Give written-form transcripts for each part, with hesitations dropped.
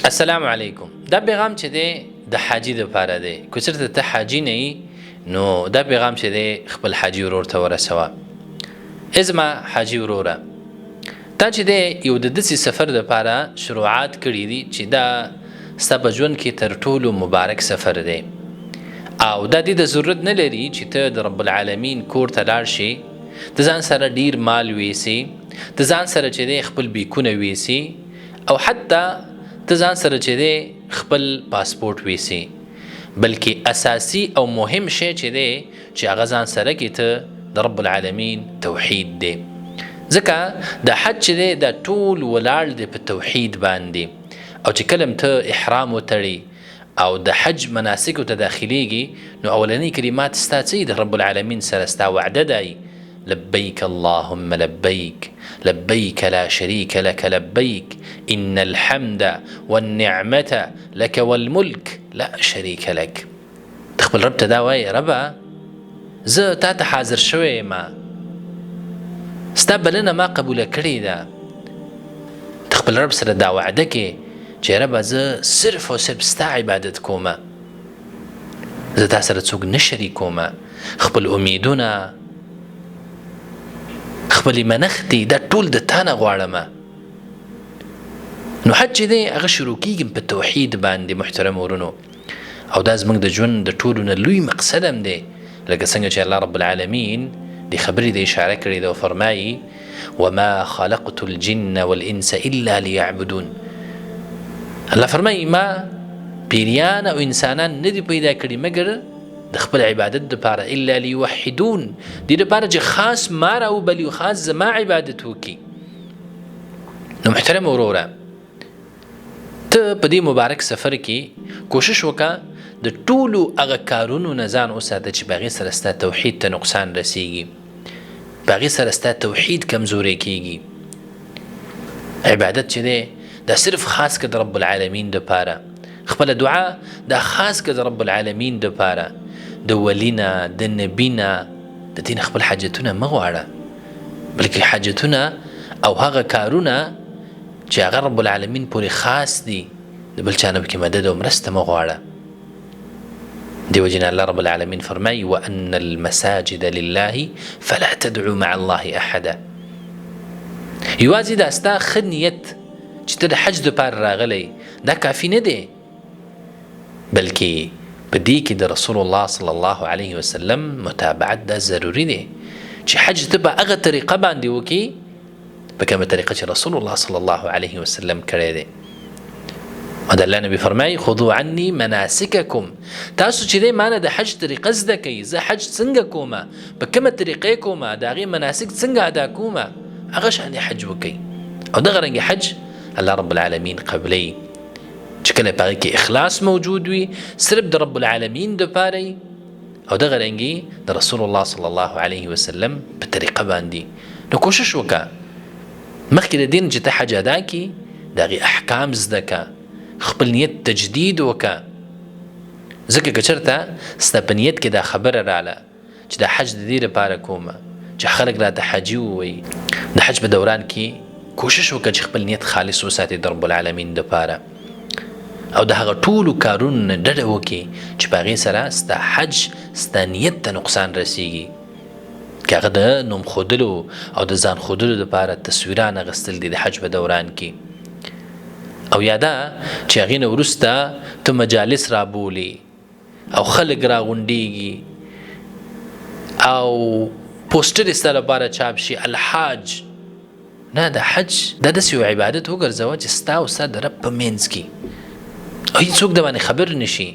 السلام علیکم. دا پیغام چې دی د حاجی د پاره دی. کو چېرته ته حاجی نه یې نو دا پیغام چې دی خپل حاجی ورور ته ورسوه. ازما حاجی وروره تا چې دی یو د داسې سفر د پاره شروعات کړي دي چې دا ستا په ژوند کې تر ټولو مبارک سفر دی او دا دې د ضرورت نه لري چې ته د رب العالمین کور ته لاړ شي، د ځان سره ډیر مال ویسي، د ځان سره چې دی خپل بیکونه ویسي او حتی ته ځان سره چې دی خپل پاسپورت ویسي، بلکې اساسی او مهم شی چې دی چې هغه ځان سره کې ته د رب العالمین توحید دی. ځکه د حج چې دی دا ټول ولاړ دی په توحید باندې او چې کله ته احرام وتړي او د حج مناسکو ته داخليږي نو اولنی کلمات ستا څه د رب العالمین سره ستا وعده دی: لبيك اللهم لبيك لبيك لا شريك لك لبيك إن الحمد والنعمة لك والملك لا شريك لك. تخبل رب تداوي ربا زه تا ته حاضر شوی ما ستا بلنه ما قبول کړې ده. تخبل رب سره دا وعده کې چې ربا زه صرف او صرف ستا عبادت کومه، زه تا سره څوک نه شریکومه، خپل امیدونه خپل منختي دا ټول د تا نه غواړمه. نو حج دی هغه شروع کېږي په توحید باندې محترم ورونو، او دا زموږ د ژوند د ټولو نه لوی مقصد هم دی، لکه څنګه چې الله رب العالمین د خبرې د اشاره کړې ده او فرمایي: وما خلقت الجن والانس الا ليعبدون. الله فرمایي ما پیریان او انسانان نه دي پیدا کړي مګر د خپل عبادت دپاره، الا لیوحدون، دې دپاره چې خاص ما راوبلي او خاص زما عبادت وکړي. نو محترم وروره ته په دې مبارک سفر کې کوشش وکړه د ټولو هغه کارونو نه ځان وساته چې په هغې سره ستا توحید ته نقصان رسیږي، په هغې سره ستا توحید کمزوری کیږي. عبادت چې دی دا صرف خاص که د رب العالمین دپاره، خپله دعا دا خاص که د رب العالمین دپاره، د ولینا د نبینا د دین خپل حاجتونه مه غواړه، بلکې حاجتونه او هغه کارونه چې هغه رب العالمین پورې خاص دي د بل چا نه پکې مدد او مرسته مه غواړه. دې وجې نه الله رب العالمین فرمایي: وان المساجد لله فلا تدعوا مع الله احدا. یوازې دا ستا ښه نیت چې ته د حج دپاره راغلی دا کافي نه دی، بلکې په دې کې د رسول الله صلی الله علیه وسلم متابعت دا ضروري دی چې حج ته په هغه طریقه باندې وکړي په کومه طریقه چې رسول الله صلی الله علیه وسلم کړی دی. او د الله نبی فرمایي: خذوا عني مناسککم. تاسو چې دی مانه د حج طریقه زده کوئ، زه حج څنګه کومه، په کومه طریقې کومه، د هغې مناسک څنګه ادا کومه، هغه شانې حج وکئ. او دغه رنګې حج الله رب العالمین قبلی چې کله په هغې کې اخلاص موجود وي، صرف د رب العالمین دپاره وي، او دغه رنګې د رسول الله صلی الله علیه وسلم په طریقه باندې. نو کوشش وکړه مخکې د دین چې ته حج ادا کړي د هغې احکام زده کړه، خپل نیت تجدید وکړه. ځکه که چېرته ستا په نیت کې دا خبره راله چې دا حج د دې لپاره کومه چې خلک راته حاجي ووایي، د حج په دوران کې کوشش وکړه چې خپل نیت خالص وساتې د رب العالمین دپاره، او د هغه ټولو کارونو نه ډډه وکړي چې په هغې سره ستا حج ستا نیت ته نقصان رسیږي، که هغه د نوم ښودلو او د ځان ښودلو دپاره تصویران اخیستل دي د حج په دوران کې، او یا دا چې هغې نه وروسته ته مجالس رابولي او خلک راغونډېږي او پوسټر یې ستا لپاره چاپ شي الحاج. نه، د حج دا داسې یو عبادت وګرځوه چې ستا او ستا د رب په منځ کې او هیڅوک د باندې خبر نشي،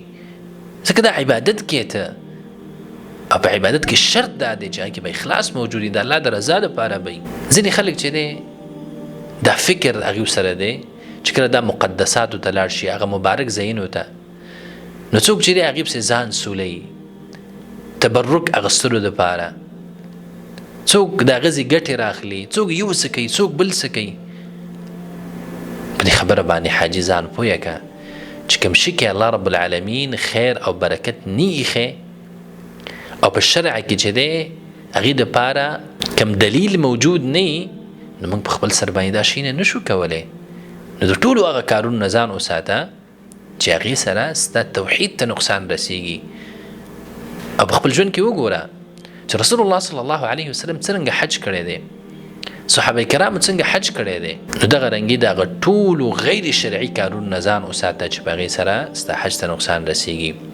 ځکه دا عبادت کې ته او په عبادت کې شرط دا دی چې هغې کې به اخلاص موجود وي، د الله د رضا دپاره به وي. ځینې خلک چې دی دا فکر د هغې سره دی چې کله دا مقدساتو ته لاړ شي، هغه مبارک ځایونو ته، نو څوک چې دی هغې پسې ځان سولوي تبرک اخیستلو دپاره، څوک د هغه ځای ګټې راخلي، څوک یو څه کوي، څوک بل څه کوي. په دې خبره باندې حاجي ځان پویه که چې کوم شي کې الله رب العالمین خیر او برکت نه ایښی او په شرع کې چې دی هغې دپاره کوم دلیل موجود نه وي، نو موږ په خپل سر باندې دا شی نه شو کولی. نو د ټولو هغه کارونو نه ځان وساته چې هغې سره ستا توحید ته نقصان رسیږي. او په خپل ژوند کې وګوره چې رسول الله صلی الله علیه وسلم څرنګه حج کړی دی، صحابه کرامو څنګه حج کړی دی. نو دغه رنګې د هغه ټولو غیر شرعي کارونو نه ځان وساته چې په هغې سره ستا حج ته نقصان رسیږي.